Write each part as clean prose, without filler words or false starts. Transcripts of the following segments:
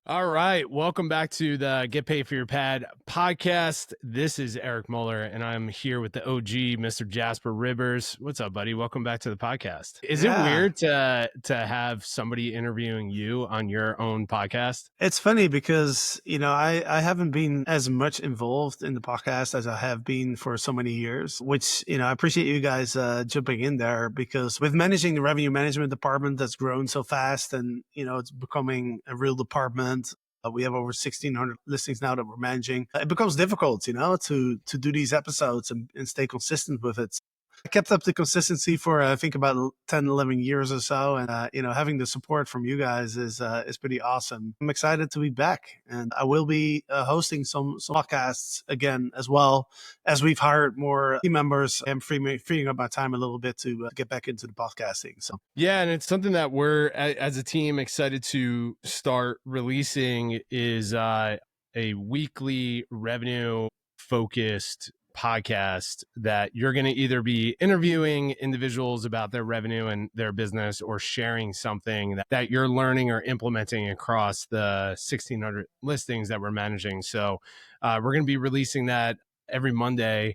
All right. Welcome back to the Get Paid for Your Pad podcast. This is Eric Moeller, and I'm here with the OG, Mr. Jasper Ribbers. What's up, buddy? Welcome back to the podcast. Is it Yeah, weird to have somebody interviewing you on your own podcast? it's funny because, I haven't been as much involved in the podcast as I have been for so many years, which, I appreciate you guys jumping in there because with managing the revenue management department that's grown so fast and, it's becoming a real department. We have over 1,600 listings now that we're managing. It becomes difficult, to do these episodes and stay consistent with it. I kept up the consistency for I think about 10, 11 years or so, and having the support from you guys is pretty awesome. I'm excited to be back, and I will be hosting some podcasts again as well as we've hired more team members. I'm freeing up my time a little bit to get back into the podcasting. So Yeah, and it's something that we're as a team excited to start releasing is a weekly revenue focused podcast that you're going to either be interviewing individuals about their revenue and their business or sharing something that you're learning or implementing across the 1,600 listings that we're managing. So we're going to be releasing that every Monday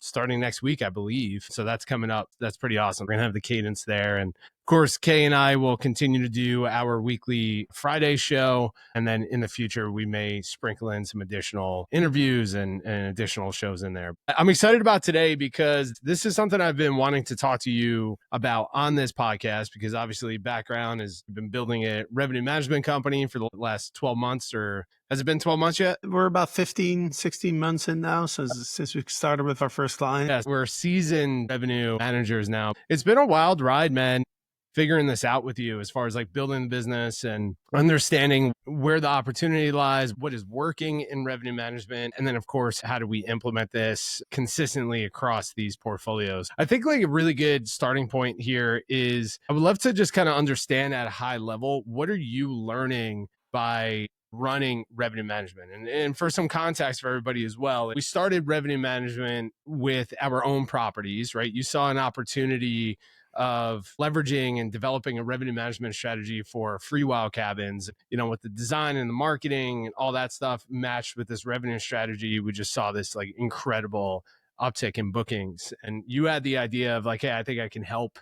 starting next week, I believe. So that's coming up. That's pretty awesome. We're going to have the cadence there. And of course, Kay and I will continue to do our weekly Friday show. And then in the future, we may sprinkle in some additional interviews and additional shows in there. I'm excited about today because this is something I've been wanting to talk to you about on this podcast, because obviously background has been building a revenue management company for the last 12 months, or has it been 12 months yet? we're about 15, 16 months in now since we started with our first client. Yes, we're seasoned revenue managers now. It's been a wild ride, man, figuring this out with you as far as like building the business and understanding where the opportunity lies, what is working in revenue management, and then of course, how do we implement this consistently across these portfolios? I think like a really good starting point here is I would love to just kind of understand at a high level, what are you learning by running revenue management? And for some context for everybody as well, we started revenue management with our own properties, right? You saw an opportunity of leveraging and developing a revenue management strategy for Freewyld cabins, with the design and the marketing and all that stuff matched with this revenue strategy. We just saw this like incredible uptick in bookings. And you had the idea of like, hey, I think I can help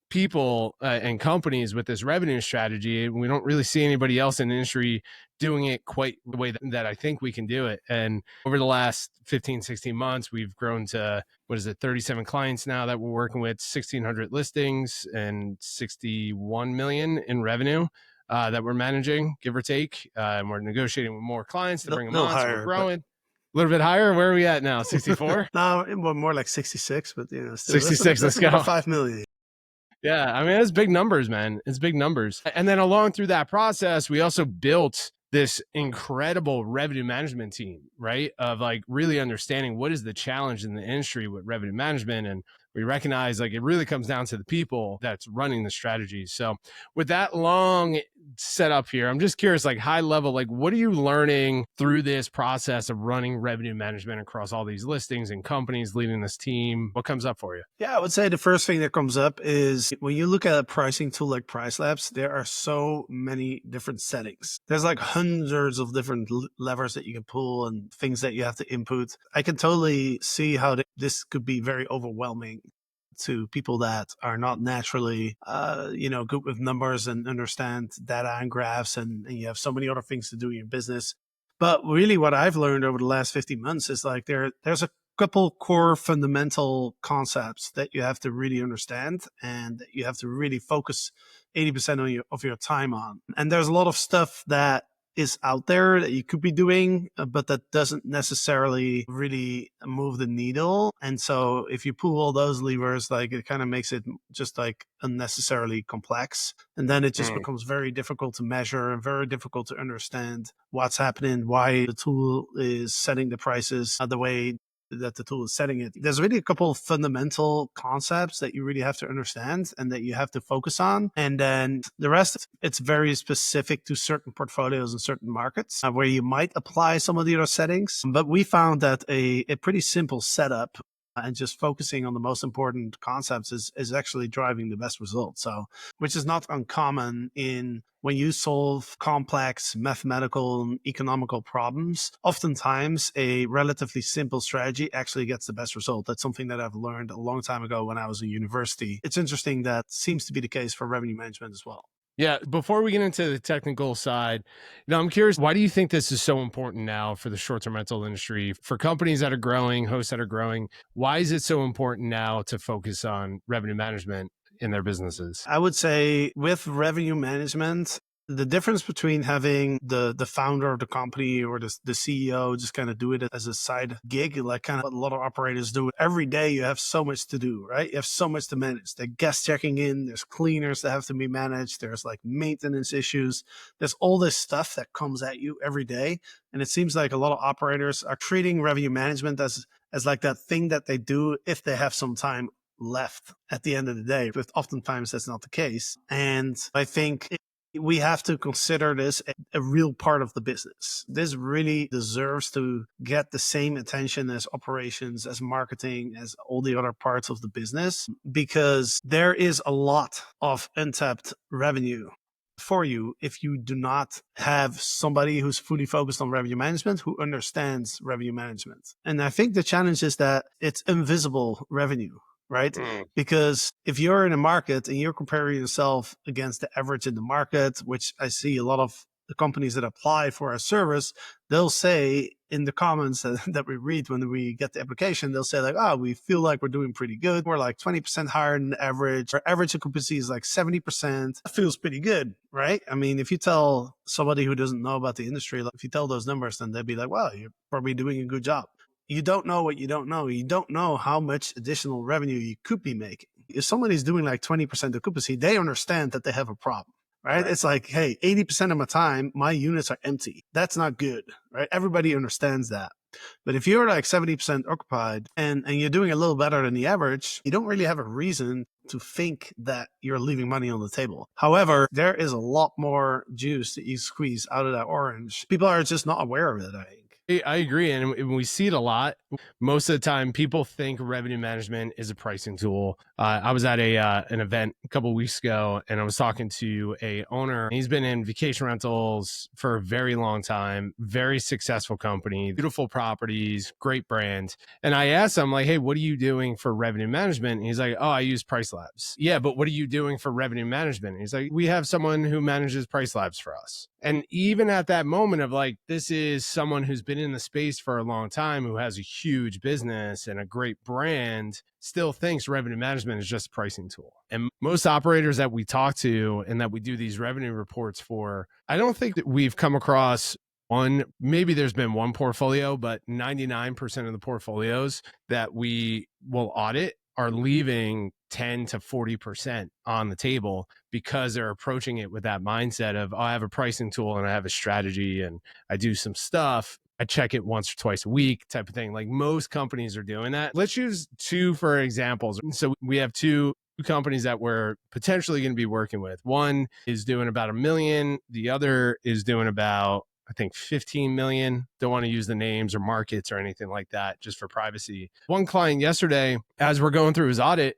people and companies with this revenue strategy. We don't really see anybody else in the industry doing it quite the way that I think we can do it. And over the last 15, 16 months, we've grown to, 37 clients now that we're working with, 1,600 listings and 61 million in revenue that we're managing, give or take. And we're negotiating with more clients to A bring them little on. So we're higher, but growing. A little bit higher. Where are we at now? 64? no, more like 66, but still 66. that's Let's another go. 5 million. Yeah, I mean, it's big numbers, man. It's big numbers. And then along through that process, we also built this incredible revenue management team, right? Of like really understanding what is the challenge in the industry with revenue management. And we recognize like it really comes down to the people that's running the strategies. So with that long setup here, I'm just curious, like high level, like what are you learning through this process of running revenue management across all these listings and companies, leading this team? What comes up for you? Yeah, I would say the first thing that comes up is when you look at a pricing tool like PriceLabs, there are so many different settings. There's like hundreds of different levers that you can pull and things that you have to input. I can totally see how this could be very overwhelming to people that are not naturally, good with numbers and understand data and graphs, and you have so many other things to do in your business. But really what I've learned over the last 15 months is like there's a couple core fundamental concepts that you have to really understand and that you have to really focus 80% of your time on. And there's a lot of stuff that is out there that you could be doing, but that doesn't necessarily really move the needle. And so if you pull all those levers, like it kind of makes it just like unnecessarily complex. And then it just becomes very difficult to measure and very difficult to understand what's happening, why the tool is setting the prices the way that the tool is setting it. There's really a couple of fundamental concepts that you really have to understand and that you have to focus on. And then the rest, it's very specific to certain portfolios and certain markets where you might apply some of the other settings. But we found that a pretty simple setup and just focusing on the most important concepts is actually driving the best results. So, which is not uncommon in when you solve complex mathematical and economical problems. Oftentimes, a relatively simple strategy actually gets the best result. That's something that I've learned a long time ago when I was in university. It's interesting that seems to be the case for revenue management as well. Yeah. Before we get into the technical side, I'm curious, why do you think this is so important now for the short-term rental industry, for companies that are growing, hosts that are growing? Why is it so important now to focus on revenue management in their businesses? I would say with revenue management, the difference between having the founder of the company or the CEO just kind of do it as a side gig, like kind of what a lot of operators do. Every day you have so much to do, right? You have so much to manage. There's guests checking in, there's cleaners that have to be managed, there's like maintenance issues. There's all this stuff that comes at you every day. And it seems like a lot of operators are treating revenue management as like that thing that they do if they have some time left at the end of the day, but oftentimes that's not the case. And I think we have to consider this a real part of the business. This really deserves to get the same attention as operations, as marketing, as all the other parts of the business, because there is a lot of untapped revenue for you if you do not have somebody who's fully focused on revenue management, who understands revenue management. And I think the challenge is that it's invisible revenue, right? Because if you're in a market and you're comparing yourself against the average in the market, which I see a lot of the companies that apply for our service, they'll say in the comments that we read when we get the application, they'll say like, oh, we feel like we're doing pretty good. We're like 20% higher than the average. Our average occupancy is like 70%. That feels pretty good, right? I mean, if you tell somebody who doesn't know about the industry, if you tell those numbers, then they'd be like, well, you're probably doing a good job. You don't know what you don't know. You don't know how much additional revenue you could be making. If somebody's doing like 20% occupancy, they understand that they have a problem, right? It's like, hey, 80% of my time, my units are empty. That's not good, right? Everybody understands that. But if you're like 70% occupied and you're doing a little better than the average, you don't really have a reason to think that you're leaving money on the table. However, there is a lot more juice that you squeeze out of that orange. People are just not aware of it, I think. I agree. And we see it a lot. Most of the time, people think revenue management is a pricing tool. I was at an event a couple of weeks ago, and I was talking to a owner. He's been in vacation rentals for a very long time, very successful company, beautiful properties, great brand. And I asked him, like, hey, what are you doing for revenue management? And he's like, oh, I use PriceLabs. Yeah, but what are you doing for revenue management? And he's like, we have someone who manages PriceLabs for us. And even at that moment of like, this is someone who's been in the space for a long time, who has a huge business and a great brand, still thinks revenue management is just a pricing tool. And most operators that we talk to and that we do these revenue reports for, I don't think that we've come across one, maybe there's been one portfolio, but 99% of the portfolios that we will audit are leaving 10 to 40% on the table because they're approaching it with that mindset of, oh, I have a pricing tool and I have a strategy and I do some stuff. I check it once or twice a week type of thing. Like most companies are doing that. Let's use two for examples. So we have two companies that we're potentially going to be working with. One is doing about $1 million. The other is doing about, I think, 15 million. Don't want to use the names or markets or anything like that, just for privacy. One client yesterday, as we're going through his audit,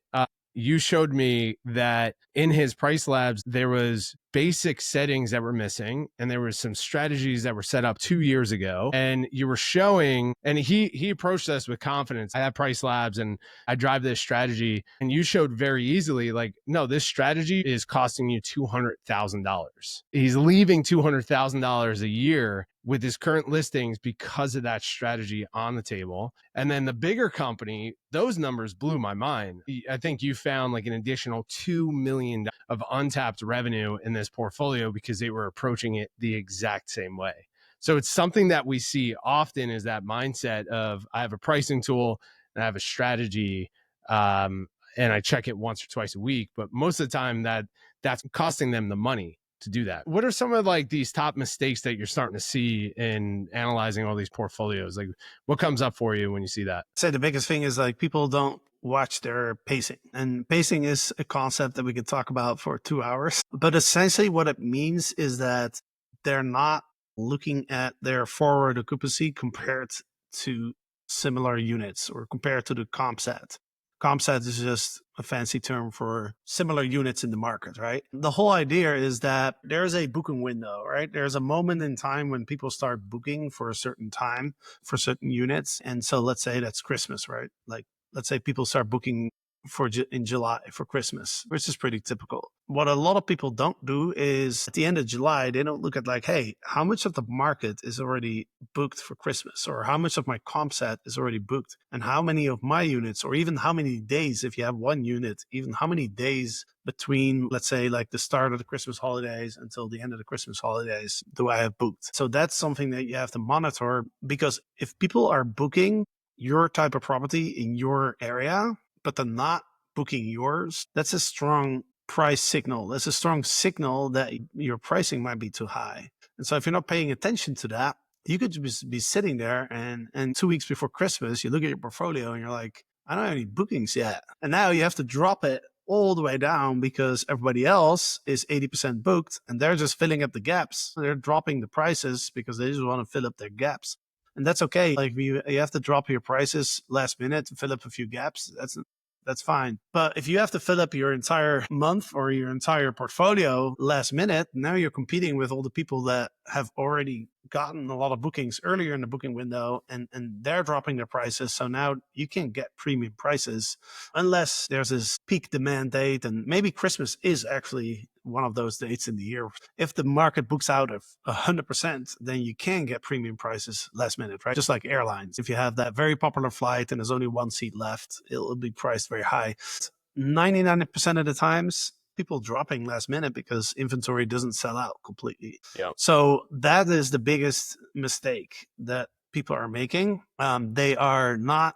you showed me that in his PriceLabs, there was basic settings that were missing, and there was some strategies that were set up 2 years ago. And you were showing, and he approached us with confidence. I have PriceLabs and I drive this strategy. And you showed very easily, like, no, this strategy is costing you $200,000. He's leaving $200,000 a year with his current listings because of that strategy on the table. And then the bigger company, those numbers blew my mind. I think you found like an additional $2 million of untapped revenue in this portfolio because they were approaching it the exact same way. So it's something that we see often, is that mindset of, I have a pricing tool and I have a strategy, and I check it once or twice a week. But most of the time that's costing them the money to do that. What are some of like these top mistakes that you're starting to see in analyzing all these portfolios? Like, what comes up for you when you see that? I'd say the biggest thing is like people don't watch their pacing. And pacing is a concept that we could talk about for 2 hours. But essentially what it means is that they're not looking at their forward occupancy compared to similar units or compared to the comp set. Comp set is just a fancy term for similar units in the market, right? The whole idea is that there's a booking window, right? There's a moment in time when people start booking for a certain time for certain units. And so let's say that's Christmas, right? Like, let's say people start booking in July for Christmas, which is pretty typical. What a lot of people don't do is at the end of July, they don't look at like, hey, how much of the market is already booked for Christmas, or how much of my comp set is already booked, and how many of my units, or even how many days, if you have one unit, even how many days between, let's say, like the start of the Christmas holidays until the end of the Christmas holidays do I have booked. So that's something that you have to monitor, because if people are booking your type of property in your area, but they're not booking yours, that's a strong price signal. That's a strong signal that your pricing might be too high. And so if you're not paying attention to that, you could be sitting there and 2 weeks before Christmas, you look at your portfolio and you're like, I don't have any bookings yet. And now you have to drop it all the way down because everybody else is 80% booked and they're just filling up the gaps. They're dropping the prices because they just want to fill up their gaps. And that's okay. Like you have to drop your prices last minute to fill up a few gaps. That's fine. But if you have to fill up your entire month or your entire portfolio last minute, now you're competing with all the people that have already gotten a lot of bookings earlier in the booking window and they're dropping their prices. So now you can't get premium prices unless there's this peak demand date. And maybe Christmas is actually one of those dates in the year. If the market books out of 100%, then you can get premium prices last minute, right? Just like airlines. If you have that very popular flight and there's only one seat left, it'll be priced very high. 99% of the times, people dropping last minute because inventory doesn't sell out completely. Yeah. So that is the biggest mistake that people are making. They are not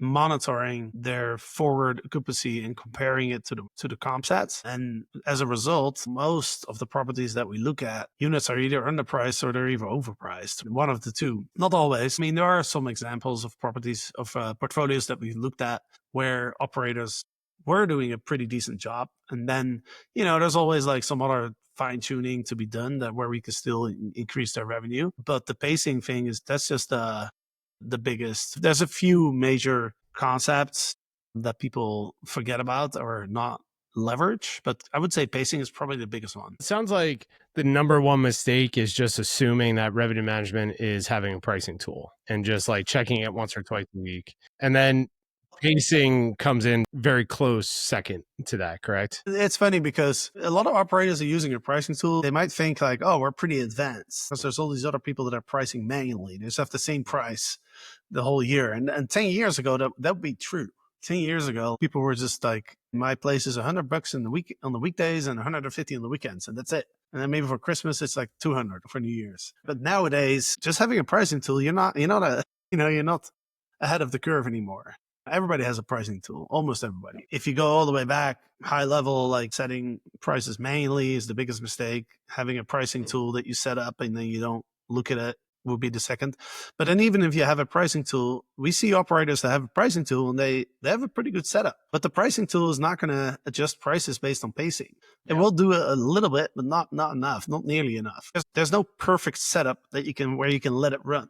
monitoring their forward occupancy and comparing it to the comp sets. And as a result, most of the properties that we look at, units are either underpriced or they're even overpriced. One of the two. Not always. I mean, there are some examples of properties, of portfolios that we looked at where operators were doing a pretty decent job. And then, there's always like some other fine tuning to be done where we could still increase their revenue. But the pacing thing that's just the biggest. There's a few major concepts that people forget about or not leverage, but I would say pacing is probably the biggest one. It sounds like the number one mistake is just assuming that revenue management is having a pricing tool and just like checking it once or twice a week. And then pacing comes in very close second to that, correct? It's funny because a lot of operators are using a pricing tool. They might think like, oh, we're pretty advanced because there's all these other people that are pricing manually. They just have the same price the whole year. And 10 years ago, that would be true. 10 years ago, people were just like, my place is $100 on the weekdays and 150 on the weekends, and that's it. And then maybe for Christmas, it's like 200 for New Year's. But nowadays, just having a pricing tool, you're not ahead of the curve anymore. Everybody has a pricing tool, almost everybody. If you go all the way back, high level, like setting prices manually is the biggest mistake. Having a pricing tool that you set up and then you don't look at it will be the second. But then even if you have a pricing tool, we see operators that have a pricing tool and they have a pretty good setup. But the pricing tool is not going to adjust prices based on pacing. It will do a little bit, but not enough, not nearly enough. There's no perfect setup that where you can let it run.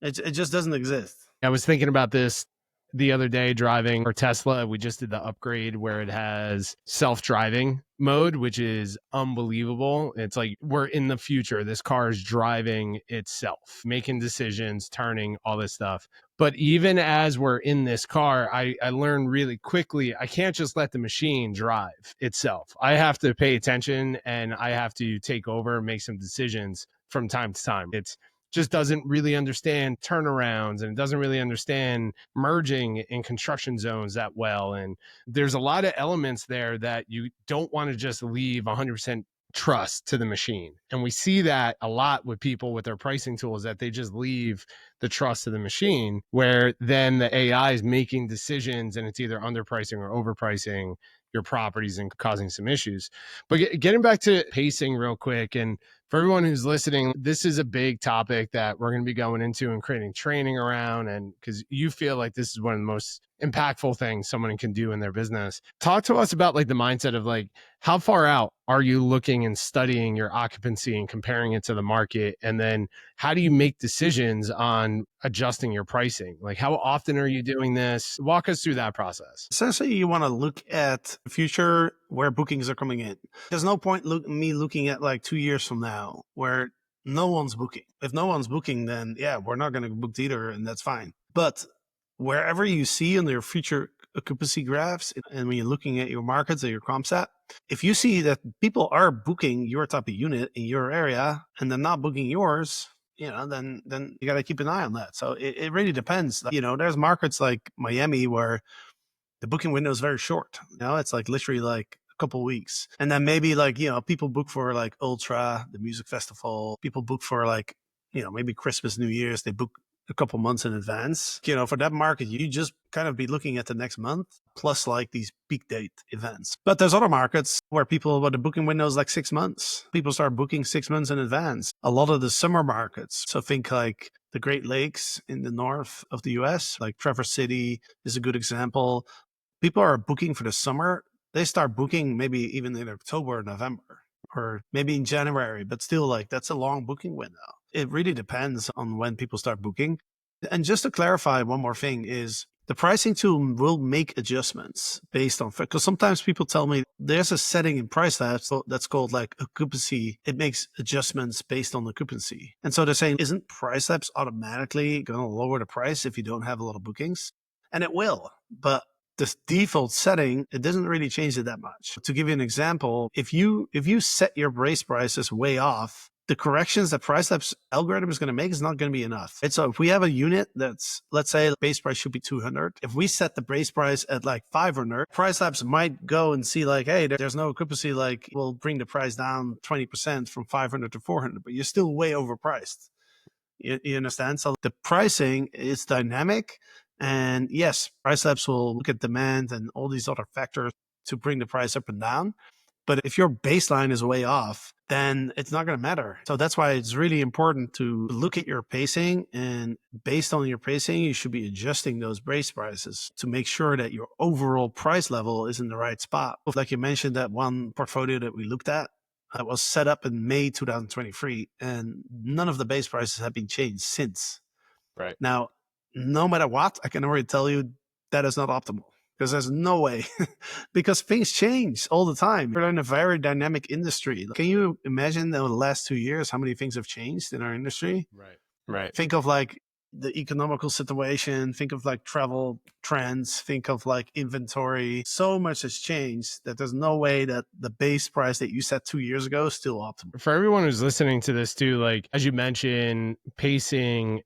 It just doesn't exist. I was thinking about this the other day driving our Tesla. We just did the upgrade where it has self-driving mode, which is unbelievable. It's like we're in the future. This car is driving itself, making decisions, turning, all this stuff. But even as we're in this car, I learned really quickly, I can't just let the machine drive itself. I have to pay attention and I have to take over and make some decisions from time to time. It's just doesn't really understand turnarounds and it doesn't really understand merging in construction zones that well. And there's a lot of elements there that you don't want to just leave 100% trust to the machine. And we see that a lot with people with their pricing tools, that they just leave the trust to the machine, where then the AI is making decisions and it's either underpricing or overpricing your properties and causing some issues. But getting back to pacing real quick, and for everyone who's listening, this is a big topic that we're going to be going into and creating training around. And because you feel like this is one of the most impactful thing someone can do in their business. Talk to us about like the mindset of like, how far out are you looking and studying your occupancy and comparing it to the market? And then how do you make decisions on adjusting your pricing? Like, how often are you doing this? Walk us through that process. Essentially, you want to look at the future where bookings are coming in. There's no point me looking at like 2 years from now where no one's booking. If no one's booking, then yeah, we're not going to book either, and that's fine. But wherever you see in your future occupancy graphs, and when you're looking at your markets or your comp set, if you see that people are booking your type of unit in your area and they're not booking yours, then you got to keep an eye on that. So it really depends. There's markets like Miami where the booking window is very short. It's like literally like a couple of weeks. And then maybe like, people book for like Ultra, the music festival. People book for like, maybe Christmas, New Year's. They book a couple months in advance. For that market, you just kind of be looking at the next month plus like these peak date events. But there's other markets where the booking window is like 6 months. People start booking 6 months in advance. A lot of the summer markets. So think like the Great Lakes in the north of the US, like Traverse City is a good example. People are booking for the summer. They start booking maybe even in October or November, or maybe in January, but still like that's a long booking window. It really depends on when people start booking. And just to clarify, one more thing is the pricing tool will make adjustments based on, because sometimes people tell me there's a setting in PriceLabs that's called like occupancy. It makes adjustments based on occupancy. And so they're saying, isn't PriceLabs automatically going to lower the price if you don't have a lot of bookings? And it will, but this default setting, it doesn't really change it that much. To give you an example, if you set your base prices way off, the corrections that PriceLabs algorithm is going to make is not going to be enough. And so if we have a unit that's, let's say the base price should be 200. If we set the base price at like 500, PriceLabs might go and see like, hey, there's no occupancy, like we'll bring the price down 20% from 500 to 400, but you're still way overpriced. You understand? So the pricing is dynamic. And yes, PriceLabs will look at demand and all these other factors to bring the price up and down. But if your baseline is way off, then it's not going to matter. So that's why it's really important to look at your pacing. And based on your pacing, you should be adjusting those base prices to make sure that your overall price level is in the right spot. Like you mentioned, that one portfolio that we looked at, was set up in May 2023, and none of the base prices have been changed since. Right. Now, no matter what, I can already tell you that is not optimal, because there's no way, because things change all the time. We're in a very dynamic industry. Can you imagine the last 2 years, how many things have changed in our industry? Right. Think of like the economical situation, think of like travel trends, think of like inventory. So much has changed that there's no way that the base price that you set 2 years ago is still optimal. For everyone who's listening to this too, like, as you mentioned, pacing,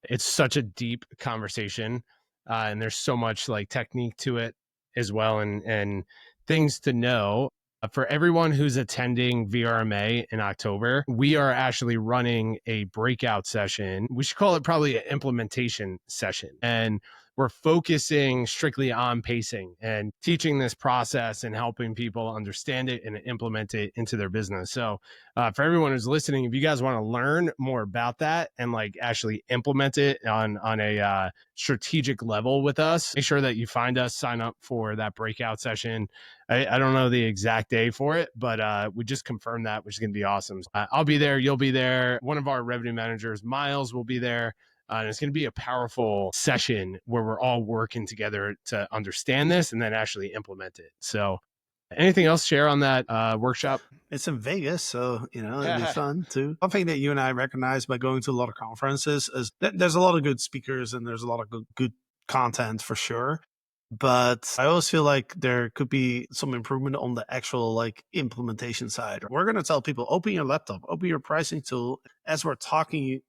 it's such a deep conversation. And there's so much like technique to it as well, and things to know. For everyone who's attending VRMA in October, we are actually running a breakout session. We should call it probably an implementation session. And we're focusing strictly on pacing and teaching this process and helping people understand it and implement it into their business. So for everyone who's listening, if you guys want to learn more about that and like actually implement it on a strategic level with us, make sure that you find us, sign up for that breakout session. I don't know the exact day for it, but we just confirmed that, which is going to be awesome. I'll be there. You'll be there. One of our revenue managers, Miles, will be there. And it's going to be a powerful session where we're all working together to understand this and then actually implement it. So anything else to share on that workshop? It's in Vegas, so, it'll be fun too. One thing that you and I recognize by going to a lot of conferences is that there's a lot of good speakers and there's a lot of good content for sure. But I always feel like there could be some improvement on the actual like implementation side. We're going to tell people, open your laptop, open your pricing tool. As we're talking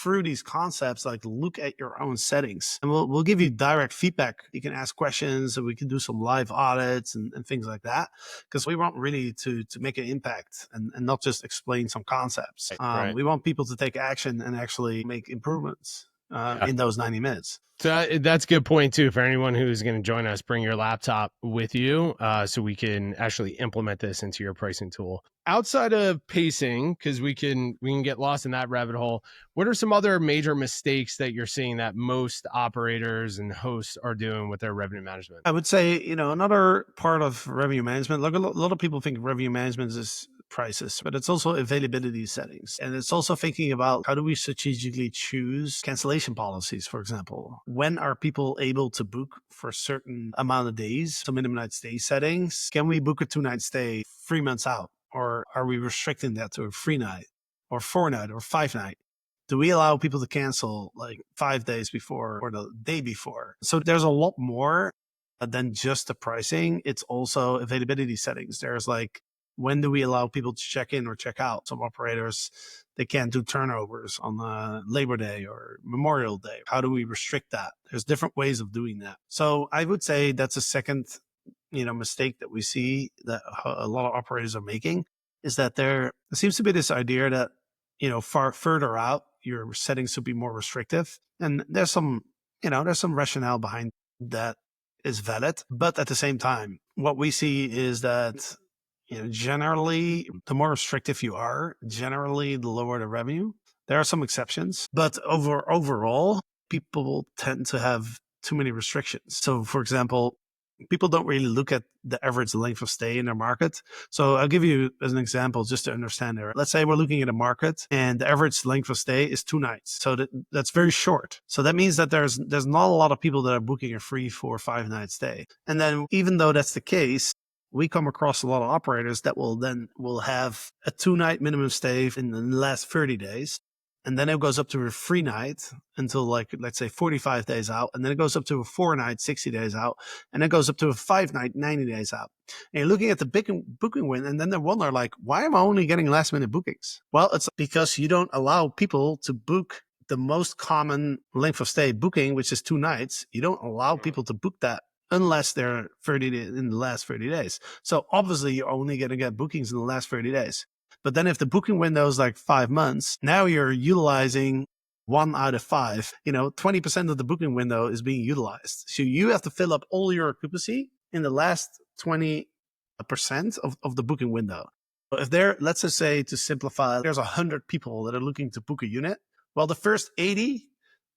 through these concepts, like look at your own settings, and we'll give you direct feedback. You can ask questions, and we can do some live audits and things like that, because we want really to make an impact and not just explain some concepts. Right. We want people to take action and actually make improvements. Yeah. in those 90 minutes. So that's a good point too for anyone who's going to join us. Bring your laptop with you so we can actually implement this into your pricing tool. Outside of pacing, because we can get lost in that rabbit hole. What are some other major mistakes that you're seeing that most operators and hosts are doing with their revenue management? I would say, another part of revenue management, like a lot of people think revenue management is prices, but it's also availability settings. And it's also thinking about how do we strategically choose cancellation policies, for example. When are people able to book for a certain amount of days? So minimum night stay settings. Can we book a 2-night stay 3 months out? Or are we restricting that to a 3-night or 4-night or 5-night? Do we allow people to cancel like 5 days before or the day before? So there's a lot more than just the pricing. It's also availability settings. There's like, when do we allow people to check in or check out? Some operators, they can't do turnovers on Labor Day or Memorial Day. How do we restrict that? There's different ways of doing that. So I would say that's a second, mistake that we see that a lot of operators are making, is that there seems to be this idea that, far further out, your settings should be more restrictive. And there's some rationale behind that is valid. But at the same time, what we see is that, generally, the more restrictive you are, generally, the lower the revenue. There are some exceptions, but overall, people tend to have too many restrictions. So, for example, people don't really look at the average length of stay in their market. So I'll give you as an example just to understand there. Let's say we're looking at a market and the average length of stay is 2 nights. So that's very short. So that means that there's not a lot of people that are booking a 3, 4, 5-night stay. And then even though that's the case, we come across a lot of operators that will have a 2-night minimum stay in the last 30 days. And then it goes up to a 3-night until like, let's say 45 days out. And then it goes up to a 4-night, 60 days out. And it goes up to a 5-night, 90 days out. And you're looking at the booking win. And then they wonder like, why am I only getting last minute bookings? Well, it's because you don't allow people to book the most common length of stay booking, which is 2 nights. You don't allow people to book that unless they're in the last 30 days. So obviously you're only going to get bookings in the last 30 days. But then if the booking window is like 5 months, now you're utilizing 1 out of 5. 20% of the booking window is being utilized. So you have to fill up all your occupancy in the last 20% of the booking window. So if let's just say, to simplify, there's 100 people that are looking to book a unit. Well, the first 80,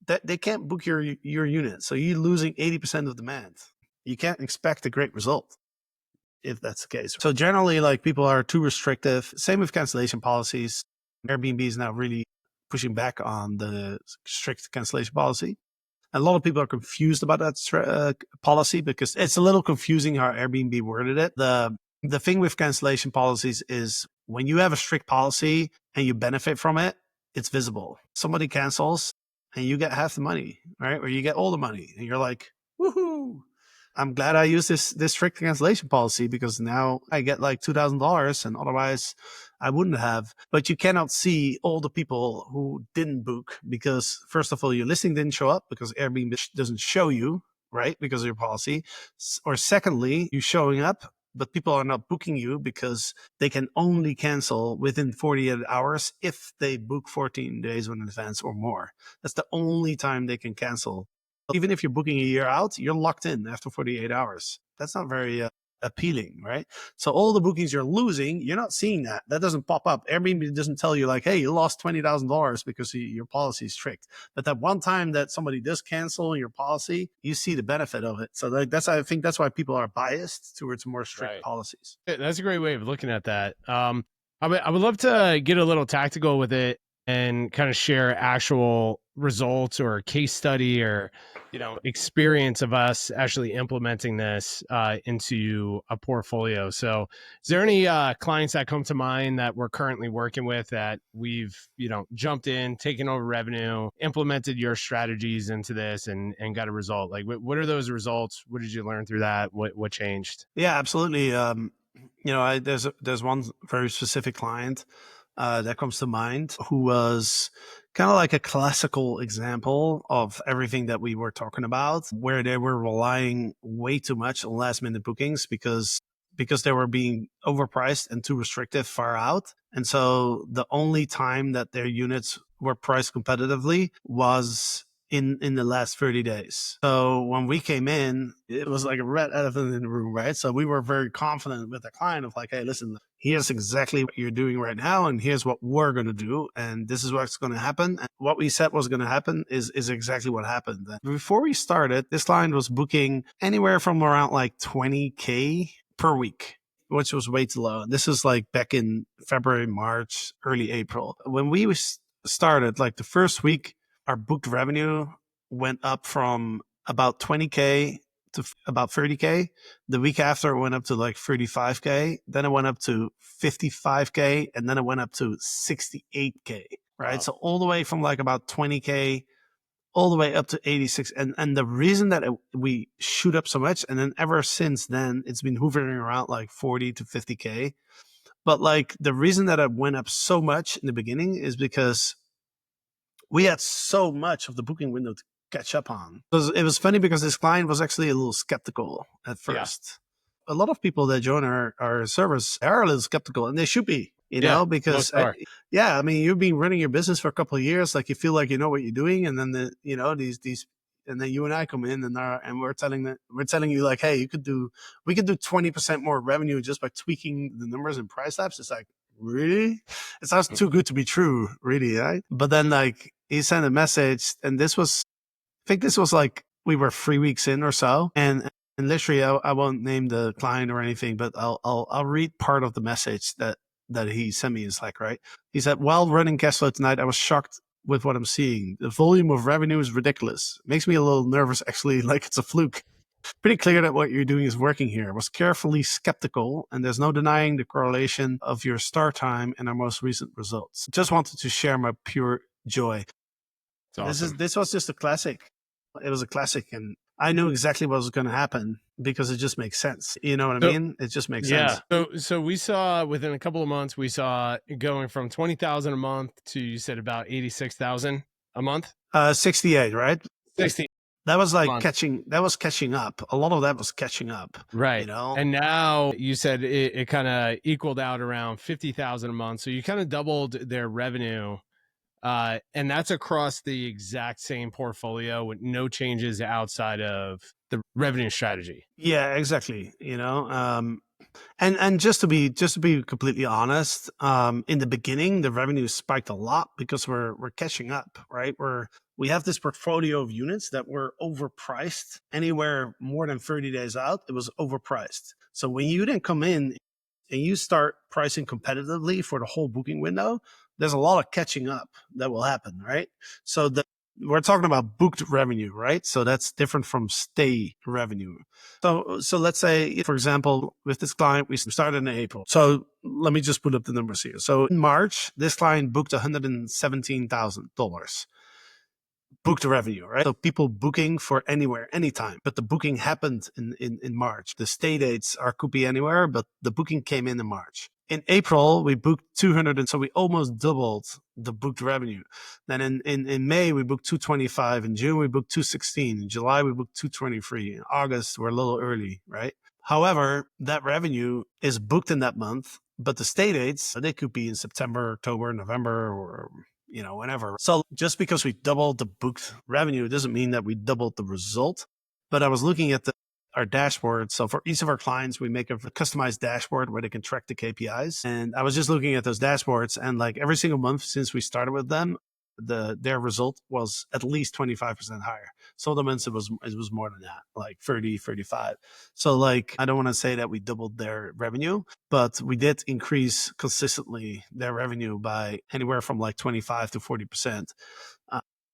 that they can't book your unit. So you're losing 80% of demand. You can't expect a great result if that's the case. So generally, like, people are too restrictive. Same with cancellation policies. Airbnb is now really pushing back on the strict cancellation policy. A lot of people are confused about that policy because it's a little confusing how Airbnb worded it. The thing with cancellation policies is when you have a strict policy and you benefit from it, it's visible. Somebody cancels and you get half the money, right? Or you get all the money and you're like, woohoo. I'm glad I used this strict cancellation policy because now I get like $2,000 and otherwise I wouldn't have. But you cannot see all the people who didn't book because, first of all, your listing didn't show up because Airbnb doesn't show you, right? Because of your policy. Or secondly, you showing up, but people are not booking you because they can only cancel within 48 hours if they book 14 days in advance or more. That's the only time they can cancel. Even if you're booking a year out, you're locked in after 48 hours. That's not very appealing, right? So all the bookings you're losing, you're not seeing that. That doesn't pop up. Airbnb doesn't tell you like, hey, you lost $20,000 because your policy is strict. But that one time that somebody does cancel your policy, you see the benefit of it. So I think that's why people are biased towards more strict policies. That's a great way of looking at that. I would love to get a little tactical with it and kind of share actual results or case study or experience of us actually implementing this into a portfolio. So is there any clients that come to mind that we're currently working with that we've jumped in, taken over revenue, implemented your strategies into this and got a result? Like what are those results? What did you learn through that? What changed? Yeah, absolutely. There's one very specific client that comes to mind who was kind of like a classical example of everything that we were talking about, where they were relying way too much on last minute bookings because they were being overpriced and too restrictive far out. And so the only time that their units were priced competitively was in the last 30 days. So when we came in, it was like a red elephant in the room, right? So we were very confident with the client of like, hey, listen, here's exactly what you're doing right now, and here's what we're going to do, and this is what's going to happen. And what we said was going to happen is exactly what happened. And before we started, this client was booking anywhere from around like 20K per week, which was way too low. This is like back in February, March, early April. When we started, like the first week, our booked revenue went up from about 20K to about 30K. The week after, it went up to like 35K. Then it went up to 55K. And then it went up to 68K, right? Wow. So all the way from like about 20K all the way up to 86. And the reason that we shoot up so much, and then ever since then, it's been hovering around like 40 to 50K. But like the reason that it went up so much in the beginning is because we had so much of the booking window to catch up on. It was funny because this client was actually a little skeptical at first. Yeah. A lot of people that join our service are a little skeptical, and they should be, you know, because I mean, you've been running your business for a couple of years, like you feel like you know what you're doing, and then these and then you and I come in and we're telling you like, hey, we could do 20% more revenue just by tweaking the numbers in PriceLabs. It's like, really? It sounds too good to be true, really, right? But then like he sent a message, and I think this was like we were 3 weeks in or so, and literally I won't name the client or anything, but I'll read part of the message that he sent me in Slack, right? He said, while running cash flow tonight, I was shocked with what I'm seeing. The volume of revenue is ridiculous. Makes me a little nervous, actually, like it's a fluke. Pretty clear that what you're doing is working here. I was carefully skeptical, and there's no denying the correlation of your start time and our most recent results. Just wanted to share my pure joy. Awesome. This was just a classic. It was a classic, and I knew exactly what was going to happen because it just makes sense. You know what I mean? It just makes sense. So we saw within a couple of months, we saw going from 20,000 a month to, you said, about 86,000 a month. 68, right? 60. That was like catching up. A lot of that was catching up. Right. You know? And now you said it kind of equaled out around 50,000 a month. So you kind of doubled their revenue. And that's across the exact same portfolio with no changes outside of the revenue strategy. Yeah, exactly. You know, and just to be completely honest, in the beginning, the revenue spiked a lot because we're catching up, right? We have this portfolio of units that were overpriced anywhere more than 30 days out. It was overpriced. So when you then come in and you start pricing competitively for the whole booking window, there's a lot of catching up that will happen, right? So we're talking about booked revenue, right? So that's different from stay revenue. So let's say, for example, with this client, we started in April. So let me just put up the numbers here. So in March, this client booked $117,000. Booked revenue, right? So people booking for anywhere, anytime. But the booking happened in March. The stay dates could be anywhere, but the booking came in March. In April, we booked 200, and so we almost doubled the booked revenue. Then in May, we booked 225. In June, we booked 216. In July, we booked 223. In August, we're a little early, right? However, that revenue is booked in that month, but the stay dates, they could be in September, October, November, or whenever. So just because we doubled the booked revenue, it doesn't mean that we doubled the result. But I was looking at our dashboard. So for each of our clients, we make a customized dashboard where they can track the KPIs. And I was just looking at those dashboards, and like every single month since we started with them, their result was at least 25% higher. Some of the months it was more than that, like 30, 35. So like, I don't want to say that we doubled their revenue, but we did increase consistently their revenue by anywhere from like 25 to 40%.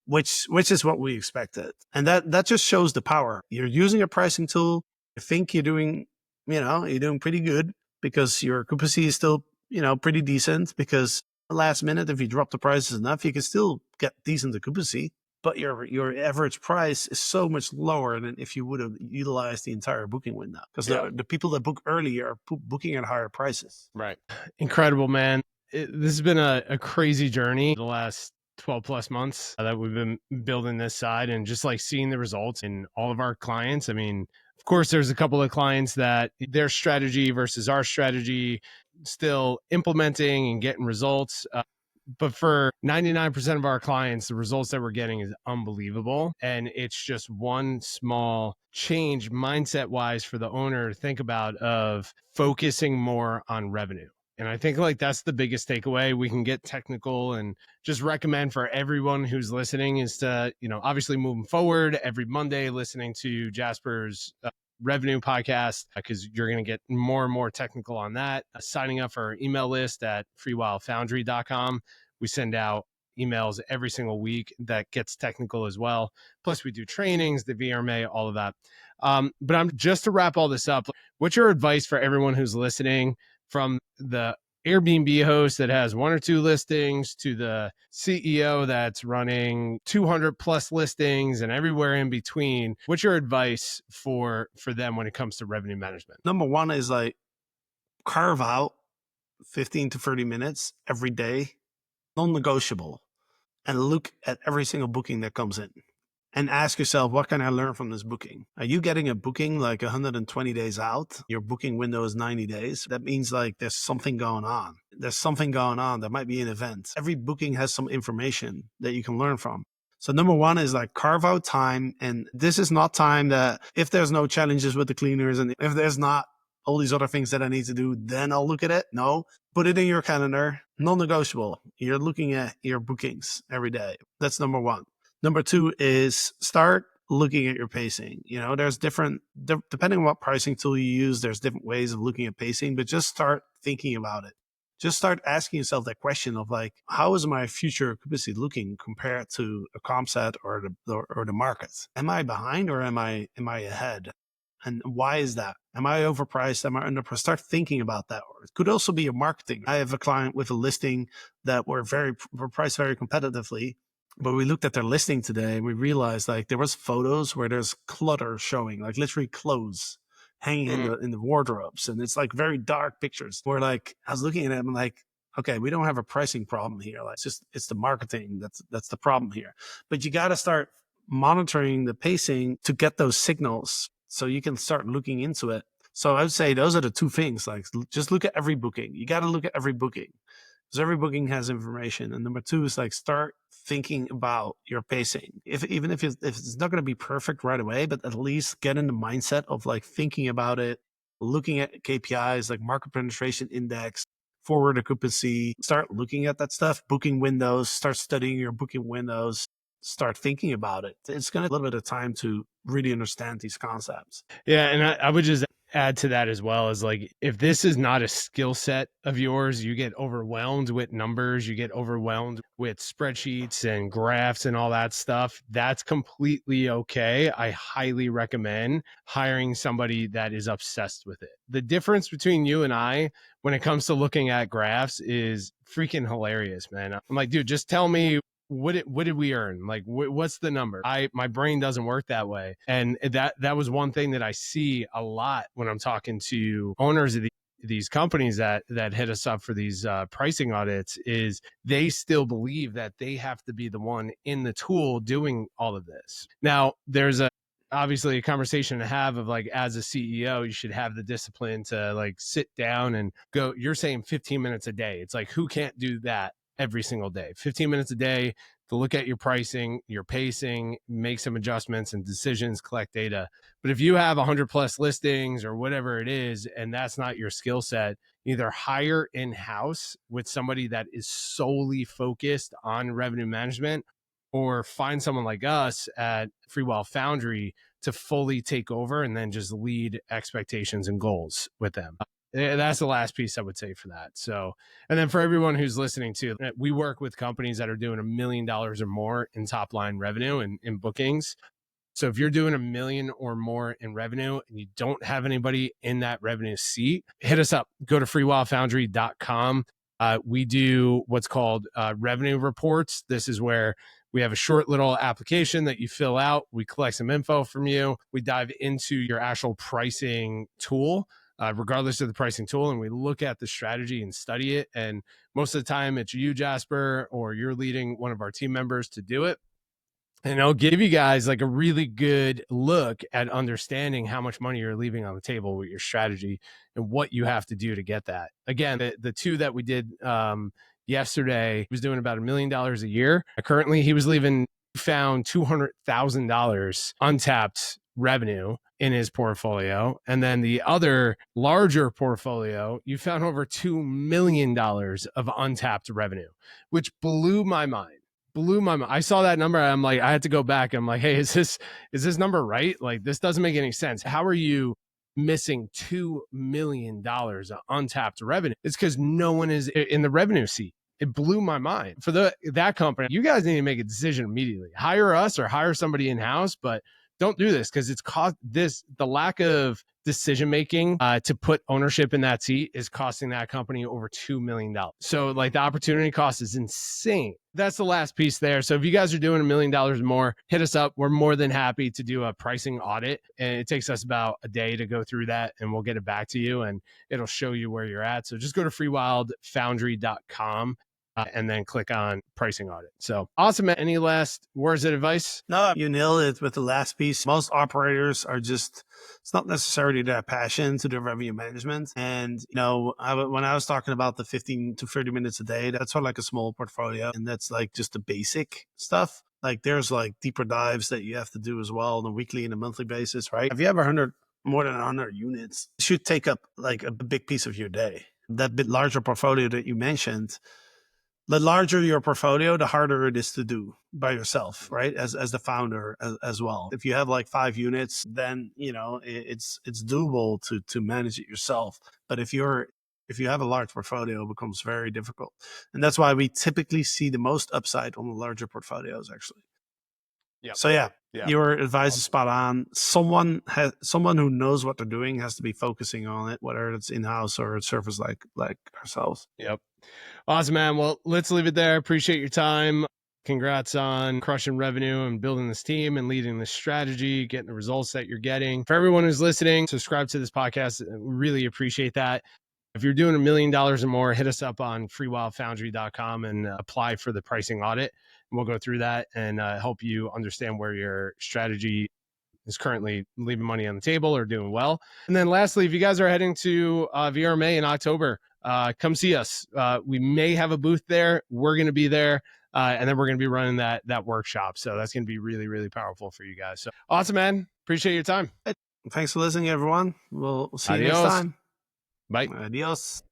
Which is what we expected. And that just shows the power. You're using a pricing tool. You think you're doing pretty good because your occupancy is still, pretty decent, because last minute, if you drop the prices enough, you can still get decent occupancy, but your average price is so much lower than if you would have utilized the entire booking window, because the people that book early are booking at higher prices. Right. Incredible, man. This has been a crazy journey the last 12 plus months that we've been building this side, and just like seeing the results in all of our clients. I mean, of course, there's a couple of clients that their strategy versus our strategy still implementing and getting results. But for 99% of our clients, the results that we're getting is unbelievable. And it's just one small change mindset wise for the owner to think about of focusing more on revenue. And I think like that's the biggest takeaway. We can get technical and just recommend for everyone who's listening is to, obviously moving forward every Monday, listening to Jasper's revenue podcast, because you're going to get more and more technical on that. Signing up for our email list at freewildfoundry.com. We send out emails every single week that gets technical as well. Plus we do trainings, the VRMA, all of that. But I'm just to wrap all this up. What's your advice for everyone who's listening, from the Airbnb host that has 1 or 2 listings to the CEO that's running 200 plus listings and everywhere in between? What's your advice for them when it comes to revenue management? Number one is like carve out 15 to 30 minutes every day, non-negotiable, and look at every single booking that comes in. And ask yourself, what can I learn from this booking? Are you getting a booking like 120 days out? Your booking window is 90 days. That means like there's something going on. There's something going on. There might be an event. Every booking has some information that you can learn from. So number one is like carve out time. And this is not time that if there's no challenges with the cleaners and if there's not all these other things that I need to do, then I'll look at it. No, put it in your calendar, non-negotiable. You're looking at your bookings every day. That's number one. Number two is start looking at your pacing. There's different, depending on what pricing tool you use, there's different ways of looking at pacing, but just start thinking about it. Just start asking yourself that question of like, how is my future occupancy looking compared to a comp set or the market? Am I behind or am I ahead? And why is that? Am I overpriced? Am I underpriced? Start thinking about that. Or it could also be your marketing. I have a client with a listing that were priced very competitively. But we looked at their listing today and we realized like there was photos where there's clutter showing, like literally clothes hanging in the wardrobes. And it's like very dark pictures where like, I was looking at it and I'm like, okay, we don't have a pricing problem here. Like it's the marketing. That's the problem here. But you got to start monitoring the pacing to get those signals so you can start looking into it. So I would say those are the two things. Like just look at every booking. You got to look at every booking. Because every booking has information. And number two is like start thinking about your pacing. Even if it's not going to be perfect right away, but at least get in the mindset of like thinking about it, looking at KPIs like market penetration index, forward occupancy, start looking at that stuff, booking windows, start studying your booking windows, start thinking about it. It's going to take a little bit of time to really understand these concepts. Yeah. And I would just add to that as well, is like, if this is not a skill set of yours, you get overwhelmed with numbers, you get overwhelmed with spreadsheets and graphs and all that stuff. That's completely okay. I highly recommend hiring somebody that is obsessed with it. The difference between you and I when it comes to looking at graphs is freaking hilarious, man. I'm like, dude, just tell me, what did we earn? Like, what's the number? My brain doesn't work that way. And that was one thing that I see a lot when I'm talking to owners of these companies that hit us up for these pricing audits, is they still believe that they have to be the one in the tool doing all of this. Now, there's obviously a conversation to have of like, as a CEO, you should have the discipline to like sit down and go. You're saying 15 minutes a day. It's like, who can't do that every single day? 15 minutes a day to look at your pricing, your pacing, make some adjustments and decisions, collect data. But if you have 100 plus listings or whatever it is, and that's not your skill set, either hire in-house with somebody that is solely focused on revenue management, or find someone like us at Freewyld Foundry to fully take over and then just lead expectations and goals with them. That's the last piece I would say for that. So, and then for everyone who's listening to, we work with companies that are doing $1 million or more in top line revenue and in bookings. So if you're doing $1 million or more in revenue and you don't have anybody in that revenue seat, hit us up. Go to freewildfoundry.com. We do what's called revenue reports. This is where we have a short little application that you fill out. We collect some info from you. We dive into your actual pricing tool, regardless of the pricing tool, and we look at the strategy and study it. And most of the time it's you, Jasper, or you're leading one of our team members to do it. And I'll give you guys like a really good look at understanding how much money you're leaving on the table with your strategy and what you have to do to get that. Again, the two that we did yesterday. He was doing about $1 million a year. Currently, he was found $200,000 untapped revenue in his portfolio. And then the other larger portfolio, you found over $2 million of untapped revenue, which blew my mind. I saw that number. I'm like, I had to go back. I'm like, hey, is this number right? Like, this doesn't make any sense. How are you missing $2 million of untapped revenue? It's because no one is in the revenue seat. It blew my mind. For that company, you guys need to make a decision immediately. Hire us or hire somebody in-house, but don't do this because it's caused the lack of decision making to put ownership in that seat is costing that company over $2 million. So like the opportunity cost is insane. That's the last piece there. So if you guys are doing $1 million or more, hit us up. We're more than happy to do a pricing audit. And it takes us about a day to go through that and we'll get it back to you and it'll show you where you're at. So just go to freewildfoundry.com. And then click on pricing audit. So awesome. Any last words of advice? No, you nailed it with the last piece. Most operators are it's not necessarily their passion to do revenue management. And, when I was talking about the 15 to 30 minutes a day, that's sort of like a small portfolio. And that's like just the basic stuff. Like there's like deeper dives that you have to do as well on a weekly and a monthly basis, right? If you have more than 100 units, it should take up like a big piece of your day. That bit larger portfolio that you mentioned, the larger your portfolio, the harder it is to do by yourself, right? As the founder as well. If you have like 5 units, then, it's doable to manage it yourself. But if you have a large portfolio, it becomes very difficult. And that's why we typically see the most upside on the larger portfolios, actually. Yep. So yeah, your advice is spot on. Someone who knows what they're doing has to be focusing on it, whether it's in-house or a service like ourselves. Yep. Awesome, man. Well, let's leave it there. Appreciate your time. Congrats on crushing revenue and building this team and leading this strategy, getting the results that you're getting. For everyone who's listening, subscribe to this podcast. We really appreciate that. If you're doing $1 million or more, hit us up on freewildfoundry.com and apply for the pricing audit. And we'll go through that and help you understand where your strategy is currently leaving money on the table or doing well. And then lastly, if you guys are heading to VRMA in October, come see us. We may have a booth there. We're going to be there. And then we're going to be running that workshop. So that's going to be really, really powerful for you guys. So awesome, man. Appreciate your time. Thanks for listening, everyone. We'll see you next Adios. time. Bye. Adios.